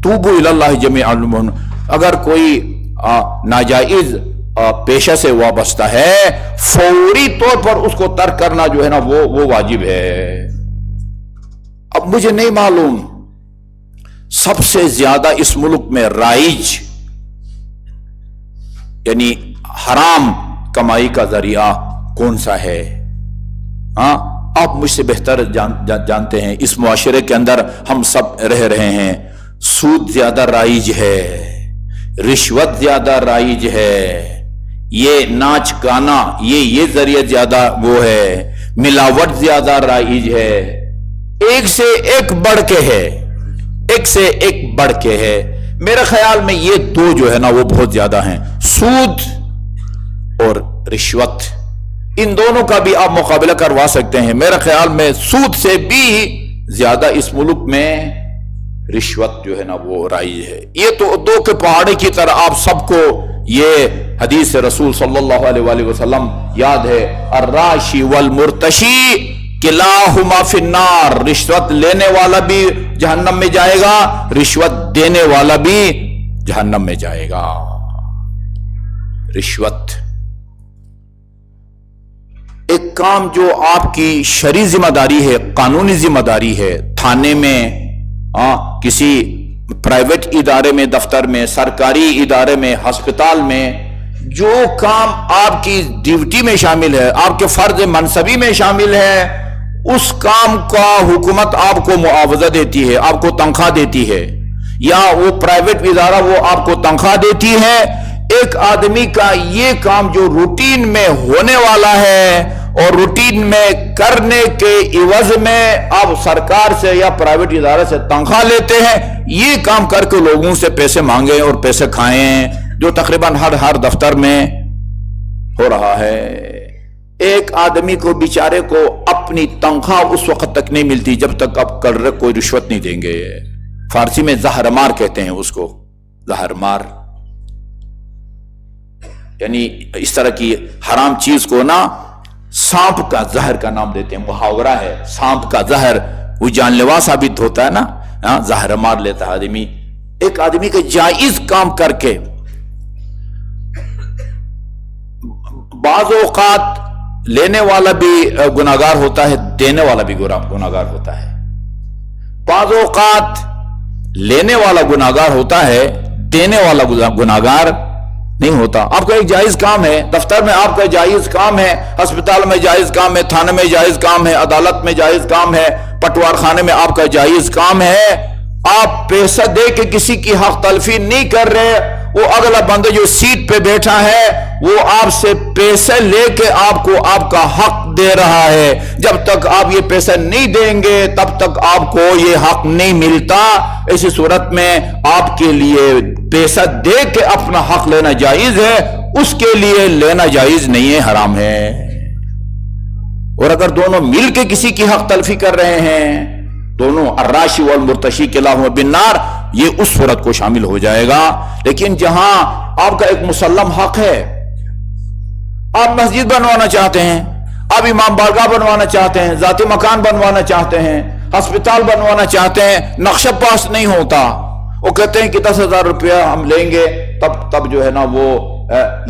तूबू इलल्लाह जमीअन, अगर कोई नाजायज पेशा से वाबस्ता है फौरी तौर पर उसको तर्क करना जो है ना वो वाजिब है। अब मुझे नहीं मालूम सबसे ज्यादा इस मुल्क में राइज यानी हराम कमाई का जरिया कौन सा है? आप मुझसे बेहतर जानते हैं, इस मुआशरे के अंदर हम सब रह रहे हैं। सूद ज्यादा राइज है, रिश्वत ज्यादा राइज है, ये नाच गाना ये जरिया ज्यादा वो है, मिलावट ज्यादा राइज है, एक से एक बढ़ के है, एक से एक बढ़ के है। मेरे ख्याल में ये दो जो है ना वो बहुत ज्यादा हैं, सूद और रिश्वत। इन दोनों का भी आप मुकाबला करवा सकते हैं। मेरे ख्याल में सूद से भी ज्यादा इस मुल्क में रिश्वत जो है ना वो राइज है। ये तो दो के पहाड़े की तरह आप सबको ये हदीस रसूल सल्लल्लाहु अलैहि वसल्लम याद है, अर्राशी वल मुर्तशी किलाहुमा फिन्नार। रिश्वत लेने वाला भी जहन्नम में जाएगा, रिश्वत देने वाला भी जहन्नम में जाएगा। रिश्वत एक काम जो आपकी शरई जिम्मेदारी है, कानूनी जिम्मेदारी है, थाने में किसी प्राइवेट इदारे में, दफ्तर में, सरकारी इदारे में, अस्पताल में जो काम आपकी ड्यूटी में शामिल है, आपके फर्ज मनसबी में शामिल है, उस काम का हुकूमत आपको मुआवजा देती है, आपको तनख्वाह देती है, या वो प्राइवेट इदारा वो आपको तनख्वाह देती है। एक आदमी का ये काम जो रूटीन में होने वाला है और रूटीन में करने के इवज में आप सरकार से या प्राइवेट इदारे से तनख्वाह लेते हैं, ये काम करके लोगों से पैसे मांगे और पैसे खाएं, जो तकरीबन हर दफ्तर में हो रहा है। एक आदमी को बेचारे को अपनी तनख्वाह उस वक्त तक नहीं मिलती जब तक आप कर कोई रिश्वत नहीं देंगे। फारसी में जहरमार कहते हैं उसको, जहरमार यानी इस तरह की हराम चीज को ना सांप का जहर का नाम देते हैं, मुहावरा है, सांप का जहर वो जानलेवा साबित होता है ना, जहर मार लेता है आदमी। एक आदमी के जायज काम करके बाज़ औक़ात लेने वाला भी गुनाहगार होता है, देने वाला भी गुनाहगार होता है। बाज़ औक़ात लेने वाला गुनाहगार होता है, देने वाला गुनाहगार नहीं होता। आपका एक जायज काम है, दफ्तर में आपका जायज काम है, अस्पताल में जायज काम है, थाने में जायज काम है, अदालत में जायज काम है, पटवार खाने में आपका जायज काम है। आप पैसा दे के किसी की हक तलफी नहीं कर रहे, वो अगला बंदा जो सीट पे बैठा है वो आपसे पैसे लेके आपको आपका हक दे रहा है। जब तक आप ये पैसा नहीं देंगे तब तक आपको ये हक नहीं मिलता। ऐसी सूरत में आपके लिए पैसा दे के अपना हक लेना जायज है, उसके लिए लेना जायज नहीं है, हराम है। और अगर दोनों मिलके किसी की हक तलफी कर रहे हैं, दोनों अर्राशी वल मुर्तशी किलाहुमा बिन्नार, ये उस सूरत को शामिल हो जाएगा। लेकिन जहां आपका एक मुसल्लम हक है, आप मस्जिद बनवाना चाहते हैं, आप इमाम बारगाह बनवाना चाहते हैं, जाती मकान बनवाना चाहते हैं, अस्पताल बनवाना चाहते हैं, नक्शा पास नहीं होता, वो कहते हैं कि 10,000 रुपया हम लेंगे, तब जो है ना वो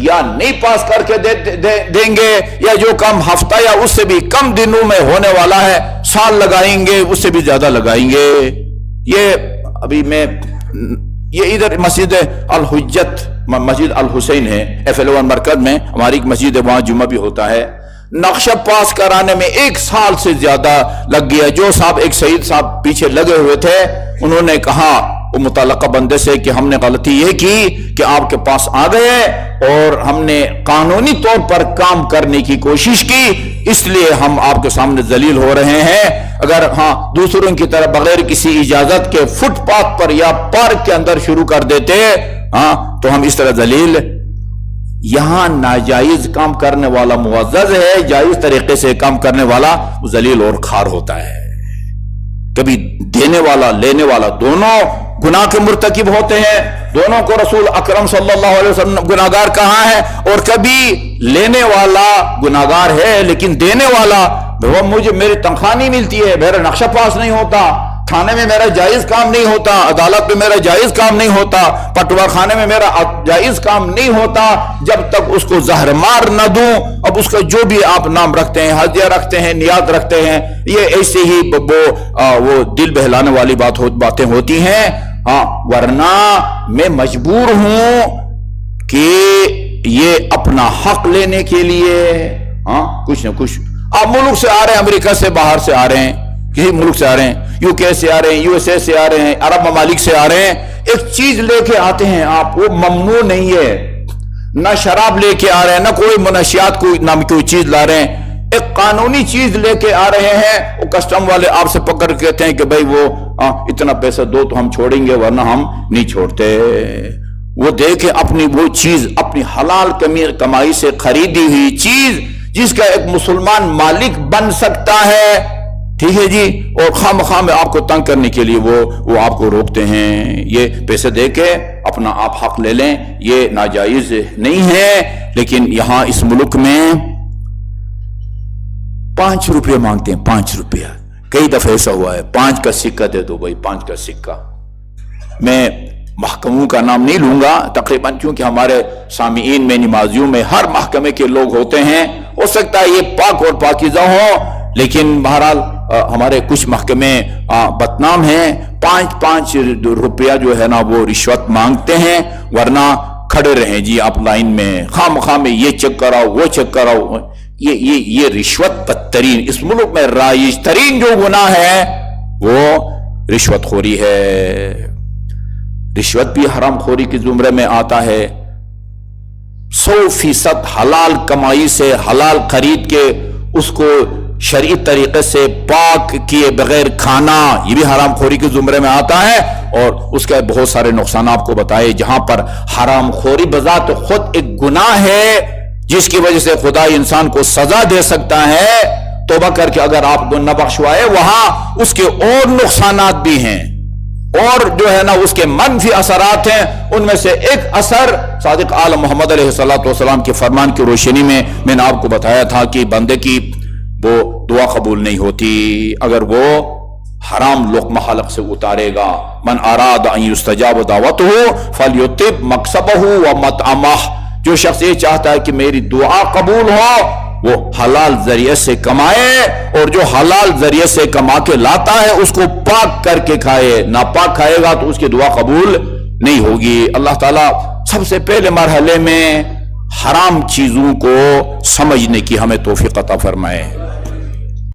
या नहीं पास करके देंगे, या जो काम हफ्ता या उससे भी कम दिनों में होने वाला है साल लगाएंगे, उससे भी ज्यादा लगाएंगे। ये अभी मैं ये इधर मस्जिद अल हुज्जत, मस्जिद अल हुसैन है FL1 मरकज में, हमारी एक मस्जिद है, वहां जुम्मा भी होता है। नक्शा पास कराने में 1 साल से ज्यादा लग गया। जो साहब एक शहीद साहब पीछे लगे हुए थे, उन्होंने कहा वो मुतल्लका बंदे से कि हमने गलती ये की कि आपके पास आ गए और हमने कानूनी तौर पर काम करने की कोशिश की, इसलिए हम आपके सामने जलील हो रहे हैं। अगर दूसरों की तरह बगैर किसी इजाजत के फुटपाथ पर या पार्क के अंदर शुरू कर देते तो हम इस तरह जलील। यहां नाजायज काम करने वाला मुअज़्ज़ज़ है, जायज तरीके से काम करने वाला जलील और खार होता है। कभी देने वाला लेने वाला दोनों गुनाह के मुर्तकिब होते हैं, दोनों को रसूल अकरम सल्लल्लाहु अलैहि वसल्लम गुनाहगार कहा है। और कभी लेने वाला गुनाहगार है लेकिन देने वाला, वो मुझे मेरी तनख्वाह नहीं मिलती है, मेरा नक्शा पास नहीं होता, थाने में मेरा जायज काम नहीं होता, अदालत में मेरा जायज काम नहीं होता, पटवा खाने में मेरा जायज काम नहीं होता जब तक उसको जहर मार न दूं। अब उसका जो भी आप नाम रखते हैं, हदिया रखते हैं, नियात रखते हैं, ये ऐसे ही वो दिल बहलाने वाली बातें होती हैं। हाँ, वरना मैं मजबूर हूं कि ये अपना हक लेने के लिए कुछ न कुछ। आप मुल्क से आ रहे हैं, अमेरिका से बाहर से आ रहे हैं, किसी मुल्क से आ रहे हैं, यूके से आ रहे हैं, यूएसए से आ रहे हैं, अरब ममालिक से आ रहे हैं, एक चीज लेके आते हैं आप, वो ममनू नहीं है। ना शराब लेके आ रहे हैं, ना कोई मुनशियात कोई नाम की चीज ला रहे हैं, एक कानूनी चीज लेके आ रहे हैं। वो कस्टम वाले आपसे पकड़ के कहते हैं कि भाई वो इतना पैसा दो तो हम छोड़ेंगे, वरना हम नहीं छोड़ते। वो देखे अपनी वो चीज, अपनी हलाल कमाई से खरीदी हुई चीज जिसका एक मुसलमान मालिक बन सकता है, ठीक है जी, और खामखा में आपको तंग करने के लिए वो आपको रोकते हैं। ये पैसे देके अपना आप हक ले लें, ये नाजायज नहीं है। लेकिन यहां इस मुल्क में 5 रुपये मांगते हैं, 5 रुपया। कई दफे ऐसा हुआ है, 5 का सिक्का दे दो भाई, 5 का सिक्का। मैं महकमों का नाम नहीं लूंगा तकरीबन, क्योंकि हमारे सामीईन में, नमाजियों में हर महकमे के लोग होते हैं, हो सकता है ये पाक और पाकीज़ा हो, लेकिन बहरहाल हमारे कुछ महकमे बदनाम हैं। 5-5 रुपया जो है ना वो रिश्वत मांगते हैं, वरना खड़े रहें जी आप लाइन में, खामखा में ये चेक कराओ, वो चेक कराओ। ये रिश्वत बदतरीन, इस मुल्क में राइज तरीन जो गुनाह है वो रिश्वतखोरी है। रिश्वत भी हराम खोरी की जुमरे में आता है। 100% हलाल कमाई से, हलाल खरीद के उसको शरई तरीके से पाक किए बगैर खाना, ये भी हराम खोरी के जुमरे में आता है। और उसके बहुत सारे नुकसान आपको बताए, जहां पर हराम खोरी बजात खुद एक गुनाह है जिसकी वजह से खुदा इंसान को सजा दे सकता है। तौबा करके अगर आपको न बख्शवाए, वहां उसके और नुकसानात भी हैं, और जो है ना उसके मनफी असरात हैं। उनमें से एक असर सादिक आलम मोहम्मद अलैहिस्सलाम के फरमान की रोशनी में मैंने आपको बताया था कि बंदे की वो दुआ कबूल नहीं होती अगर वो हराम लुक़मा हलक से उतारेगा। मन अराद अन युस्तजाब दावतहु फलयुतिब मकसबहु व मतअमह। जो शख्स ये चाहता है कि मेरी दुआ कबूल हो, वो हलाल जरिए से कमाए, और जो हलाल जरिए से कमा के लाता है उसको पाक करके खाए। नापाक खाएगा तो उसकी दुआ कबूल नहीं होगी। अल्लाह ताला सबसे पहले मरहले में हराम चीजों को समझने की हमें तौफीक अता फरमाए।